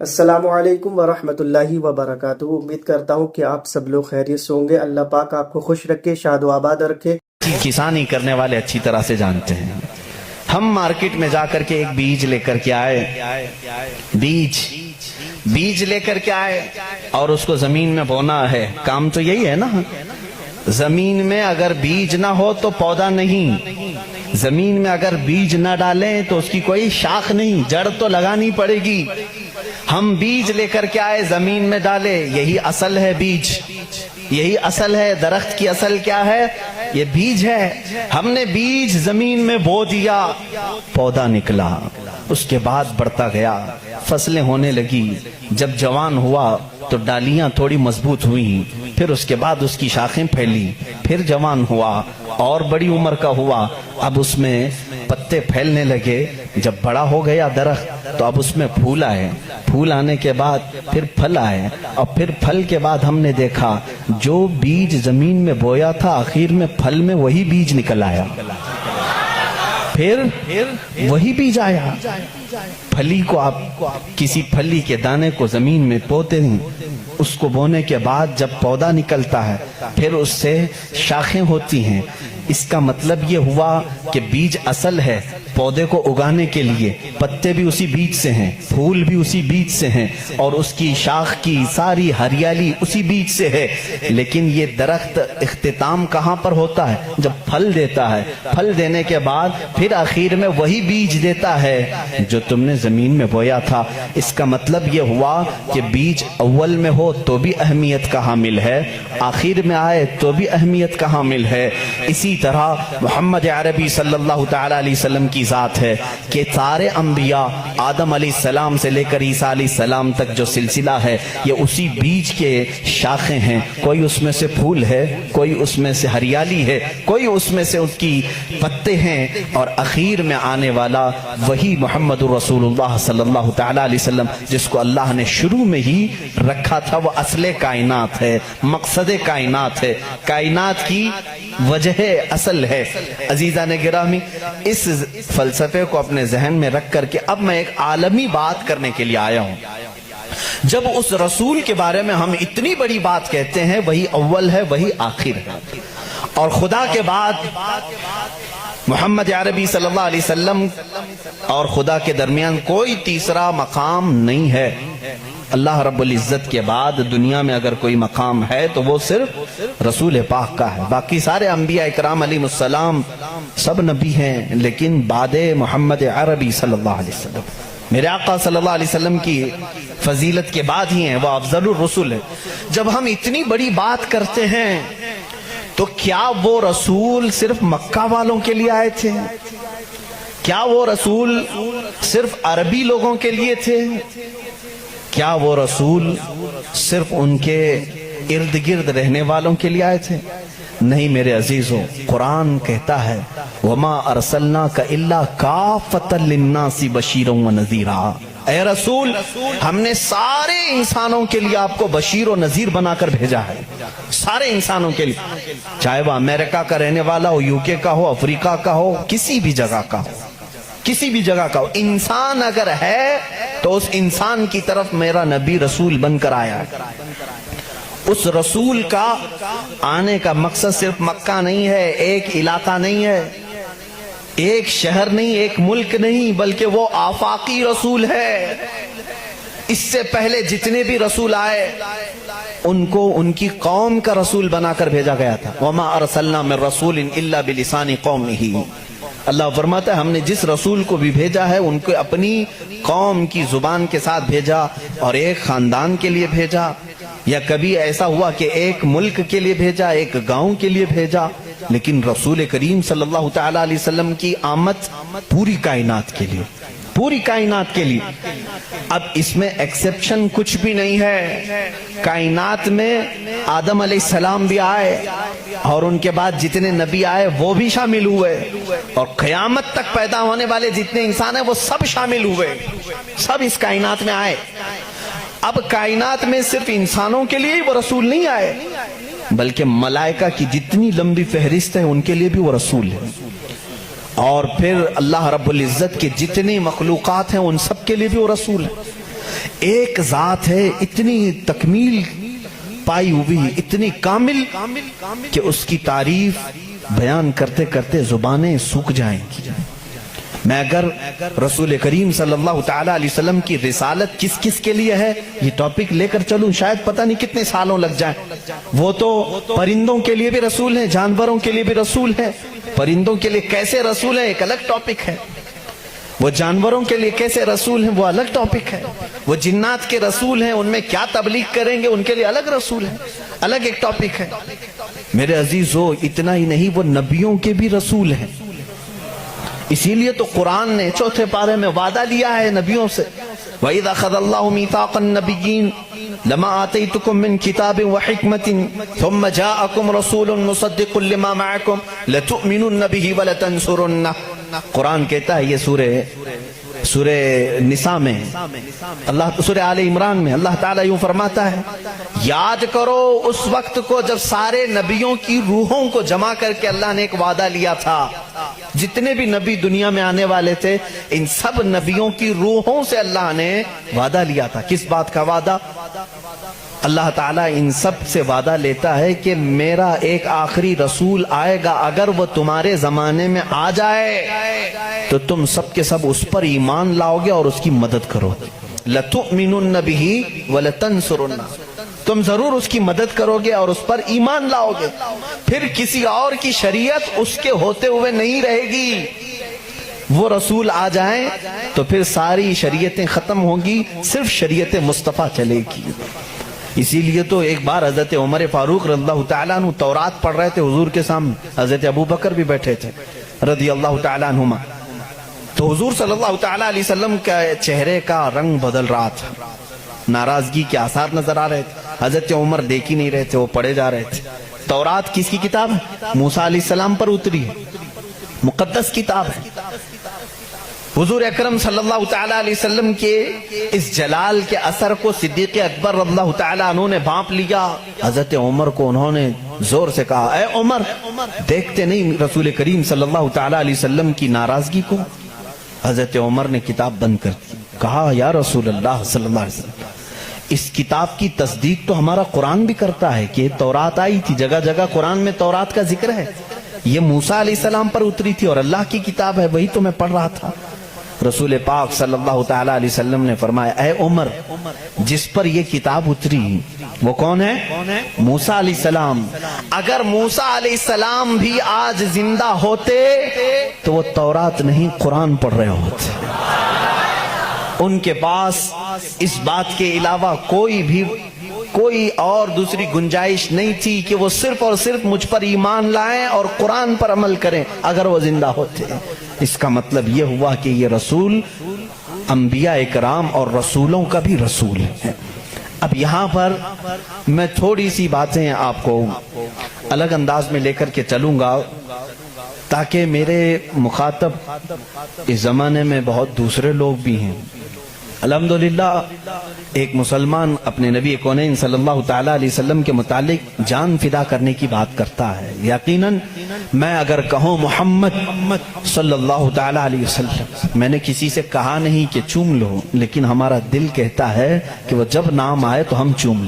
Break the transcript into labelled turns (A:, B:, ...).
A: السلام علیکم ورحمۃ اللہ وبرکاتہ۔ امید کرتا ہوں کہ آپ سب لوگ خیریت سے ہوں گے۔ اللہ پاک آپ کو خوش رکھے، شاد و آباد رکھے۔
B: کسانی کرنے والے اچھی طرح سے جانتے ہیں۔ ہم مارکیٹ میں جا کر کے ایک بیج لے کر کے آئے، بیج لے کر کے آئے اور اس کو زمین میں بونا ہے۔ کام تو یہی ہے نا، زمین میں اگر بیج نہ ہو تو پودا نہیں، زمین میں اگر بیج نہ ڈالیں تو اس کی کوئی شاخ نہیں، جڑ تو لگانی پڑے گی۔ ہم بیج لے کر کے آئے، زمین میں ڈالے، یہی اصل ہے بیج، یہی اصل ہے۔ درخت کی اصل کیا ہے؟ یہ بیج ہے۔ ہم نے بیج زمین میں بو دیا، پودا نکلا، اس کے بعد بڑھتا گیا، فصلیں ہونے لگی۔ جب جوان ہوا تو ڈالیاں تھوڑی مضبوط ہوئیں، پھر اس کے بعد اس کی شاخیں پھیلی، پھر جوان ہوا اور بڑی عمر کا ہوا۔ اب اس میں پتے پھیلنے لگے۔ جب بڑا ہو گیا درخت تو اب اس میں پھول آئے، پھول آنے کے بعد پھر پھل آئے، اور پھر پھل کے بعد ہم نے دیکھا جو بیج زمین میں بویا تھا آخر میں پھل میں وہی بیج نکل آیا، پھر وہی بیج آیا۔ پھلی کو آپ کسی پھلی کے دانے کو زمین میں بوتے ہیں، اس کو بونے کے بعد جب پودا نکلتا ہے پھر اس سے شاخیں ہوتی ہیں۔ اس کا مطلب یہ ہوا کہ بیج اصل ہے پودے کو اگانے کے لیے، پتے بھی اسی بیج سے ہیں، پھول بھی اسی بیج سے ہیں، اور اس کی شاخ کی ساری ہریالی اسی بیج سے ہے۔ لیکن یہ درخت اختتام کہاں پر ہوتا ہے؟ جب پھل دیتا ہے، پھل دینے کے بعد پھر آخر میں وہی بیج دیتا ہے جو تم نے زمین میں بویا تھا۔ اس کا مطلب یہ ہوا کہ بیج اول میں ہو تو بھی اہمیت کا حامل ہے، آخر میں آئے تو بھی اہمیت کا حامل ہے۔ اسی طرح محمد عربی صلی اللہ تعالی علیہ وسلم کی ذات ہے کہ سارے انبیاء آدم علیہ السلام سے لے کر عیسیٰ علیہ السلام تک جو سلسلہ ہے یہ اسی بیج کے شاخیں ہیں۔ کوئی اس میں سے پھول ہے، کوئی اس میں سے ہریالی ہے، کوئی اس میں سے اس کی پتے ہیں، اور اخیر میں آنے والا وہی محمد رسول اللہ صلی اللہ تعالی علیہ وسلم جس کو اللہ نے شروع میں ہی رکھا تھا۔ وہ اصل کائنات ہے، مقصد کائنات ہے، کائنات کی وجہ اصل ہے۔ عزیزان گرامی، اس فلسفے کو اپنے ذہن میں رکھ کر کے اب میں ایک عالمی بات کرنے کے لیے آیا ہوں۔ جب اس رسول کے بارے میں ہم اتنی بڑی بات کہتے ہیں، وہی اول ہے، وہی آخر ہے، اور خدا کے بعد محمد عربی صلی اللہ علیہ وسلم اور خدا کے درمیان کوئی تیسرا مقام نہیں ہے۔ اللہ رب العزت کے بعد دنیا میں اگر کوئی مقام ہے تو وہ صرف رسول پاک کا ہے۔ باقی سارے انبیاء اکرام علیہ السلام سب نبی ہیں، لیکن بعد محمد عربی صلی اللہ علیہ وسلم، میرے آقا صلی اللہ علیہ وسلم کی فضیلت کے بعد ہی ہیں، وہ افضل الرسل ہے۔ جب ہم اتنی بڑی بات کرتے ہیں تو کیا وہ رسول صرف مکہ والوں کے لیے آئے تھے؟ کیا وہ رسول صرف عربی لوگوں کے لیے تھے؟ کیا وہ رسول صرف ان کے ارد گرد رہنے والوں کے لیے آئے تھے؟ نہیں میرے عزیزوں، قرآن کہتا ہے وَمَا أَرْسَلْنَاكَ إِلَّا كَافَّةً لِلنَّاسِ بَشِيرًا وَنَذِيرًا۔ اے رسول، ہم نے سارے انسانوں کے لیے آپ کو بشیر و نذیر بنا کر بھیجا ہے، سارے انسانوں کے لیے، چاہے وہ امریکہ کا رہنے والا ہو، یوکے کا ہو، افریقہ کا ہو، کسی بھی جگہ کا ہو، کسی بھی جگہ کا ہو، انسان اگر ہے تو اس انسان کی طرف میرا نبی رسول بن کر آیا ہے۔ اس رسول کا آنے کا مقصد صرف مکہ نہیں ہے، ایک علاقہ نہیں ہے، ایک شہر نہیں، ایک ملک نہیں، بلکہ وہ آفاقی رسول ہے۔ اس سے پہلے جتنے بھی رسول آئے ان کو ان کی قوم کا رسول بنا کر بھیجا گیا تھا۔ وَمَا أَرْسَلْنَا مِن رَّسُولٍ إِلَّا بِلِسَانِ قَوْمِهِ۔ اللہ فرماتا ہے ہم نے جس رسول کو بھی بھیجا ہے ان کو اپنی قوم کی زبان کے ساتھ بھیجا، اور ایک خاندان کے لیے بھیجا، یا کبھی ایسا ہوا کہ ایک ملک کے لیے بھیجا، ایک گاؤں کے لیے بھیجا، لیکن رسول کریم صلی اللہ تعالی علیہ وسلم کی آمد پوری کائنات کے لیے، پوری کائنات کے لیے۔ اب اس میں ایکسپشن کچھ بھی نہیں ہے۔ کائنات میں آدم علیہ السلام بھی آئے، اور ان کے بعد جتنے نبی آئے وہ بھی شامل ہوئے، اور قیامت تک پیدا ہونے والے جتنے انسان ہیں وہ سب شامل ہوئے، سب اس کائنات میں آئے۔ اب کائنات میں صرف انسانوں کے لیے ہی وہ رسول نہیں آئے، بلکہ ملائکہ کی جتنی لمبی فہرست ہے ان کے لیے بھی وہ رسول ہے، اور پھر اللہ رب العزت کے جتنی مخلوقات ہیں ان سب کے لیے بھی وہ رسول ہے۔ ایک ذات ہے اتنی تکمیل پائی ہوئی، اتنی کامل کہ اس کی تعریف بیان کرتے کرتے زبانیں سوکھ جائیں گی۔ میں اگر رسول کریم صلی اللہ تعالی علیہ وسلم کی رسالت کس کس کے لیے ہے یہ ٹاپک لے کر چلوں، شاید پتہ نہیں کتنے سالوں لگ جائیں۔ وہ تو پرندوں کے لیے بھی رسول ہیں، جانوروں کے لیے بھی رسول ہیں۔ پرندوں کے لیے کیسے رسول ہیں ایک الگ ٹاپک ہے، وہ جانوروں کے لیے کیسے رسول ہیں وہ الگ ٹاپک ہے، وہ جنات کے رسول ہیں، ان میں کیا تبلیغ کریں گے ان کے لیے الگ رسول ہیں، الگ ایک ٹاپک ہے۔ میرے عزیزو اتنا ہی نہیں، وہ نبیوں کے بھی رسول ہیں۔ اسی لیے تو قرآن نے چوتھے پارے میں وعدہ لیا ہے نبیوں سے، وَإِذَا أَخَذَ اللَّهُ مِيثَاقَ النَّبِيِّينَ لَمَا آتَيْتُكُم مِّن كِتَابٍ وَحِكْمَةٍ ثُمَّ جَاءَكُمْ رَسُولٌ مُصَدِّقٌ لِّمَا مَعَكُمْ لَتُؤْمِنُنَّ بِهِ وَلَتَنصُرُنَّهُ۔ قرآن کہتا ہے یہ سورہ نساء میں، اللہ سورہ آل عمران میں اللہ تعالیٰ یوں فرماتا ہے، یاد کرو اس وقت کو جب سارے نبیوں کی روحوں کو جمع کر کے اللہ نے ایک وعدہ لیا تھا۔ جتنے بھی نبی دنیا میں آنے والے تھے ان سب نبیوں کی روحوں سے اللہ نے وعدہ لیا تھا۔ کس بات کا وعدہ؟ اللہ تعالیٰ ان سب سے وعدہ لیتا ہے کہ میرا ایک آخری رسول آئے گا، اگر وہ تمہارے زمانے میں آ جائے تو تم سب کے سب اس پر ایمان لاؤ گے اور اس کی مدد کرو گے۔ لَتُؤْمِنُنَّ بِهِ وَلَتَنصُرُنَّهُ، تم ضرور اس کی مدد کرو گے اور اس پر ایمان لاؤ گے۔ پھر کسی اور کی شریعت اس کے ہوتے ہوئے نہیں رہے گی۔ وہ رسول آ جائیں تو پھر ساری شریعتیں ختم ہوں گی، صرف شریعت مصطفیٰ چلے گی۔ اسی لیے تو ایک بار حضرت عمر فاروق رضی اللہ تعالیٰ عنہ تورات پڑھ رہے تھے حضور کے سامنے، حضرت ابو بکر بھی بیٹھے تھے رضی اللہ تعالیٰ عنہما، تو حضور صلی اللہ تعالیٰ علیہ وسلم کا چہرے کا رنگ بدل رہا تھا، ناراضگی کے آثار نظر آ رہے تھے۔ حضرت عمر دیکھ ہی نہیں رہے تھے، وہ پڑھے جا رہے تھے۔ تورات کس کی کتاب ہے؟ موسیٰ علیہ السلام پر اتری ہے، مقدس کتاب ہے۔ حضور اکرم صلی اللہ تعالیٰ علیہ وسلم کے اس جلال کے اثر کو صدیق اکبر رضی اللہ تعالیٰ عنہ نے بھانپ لیا۔ حضرت عمر کو انہوں نے زور سے کہا، اے عمر دیکھتے نہیں رسول کریم صلی اللہ تعالیٰ علیہ وسلم کی ناراضگی کو؟ حضرت عمر نے کتاب بند کر دی، کہا یا رسول اللہ صلی اللہ علیہ وسلم اس کتاب کی تصدیق تو ہمارا قرآن بھی کرتا ہے کہ تورات آئی تھی، جگہ جگہ قرآن میں تورات کا ذکر ہے، یہ موسیٰ علیہ السلام پر اتری تھی اور اللہ کی کتاب ہے، وہی تو میں پڑھ رہا تھا۔ رسول پاک صلی اللہ تعالیٰ علیہ وسلم نے فرمایا، اے عمر جس پر یہ کتاب اتری وہ کون ہے؟ موسیٰ علیہ السلام۔ اگر موسیٰ علیہ السلام بھی آج زندہ ہوتے تو وہ تورات نہیں قرآن پڑھ رہے ہوتے۔ ان کے پاس اس بات کے علاوہ کوئی اور دوسری گنجائش نہیں تھی کہ وہ صرف اور صرف مجھ پر ایمان لائیں اور قرآن پر عمل کریں اگر وہ زندہ ہوتے۔ اس کا مطلب یہ ہوا کہ یہ رسول انبیاء اکرام اور رسولوں کا بھی رسول ہے۔ اب یہاں پر میں تھوڑی سی باتیں آپ کو الگ انداز میں لے کر کے چلوں گا تاکہ میرے مخاطب اس زمانے میں بہت دوسرے لوگ بھی ہیں۔ الحمدللہ ایک مسلمان اپنے نبی کونین صلی اللہ تعالیٰ علیہ وسلم کے متعلق جان فدا کرنے کی بات کرتا ہے۔ یقیناً میں اگر کہوں محمد صلی اللہ تعالیٰ علیہ وسلم، میں نے کسی سے کہا نہیں کہ چوم لو، لیکن ہمارا دل کہتا ہے کہ وہ جب نام آئے تو ہم چوم لیں۔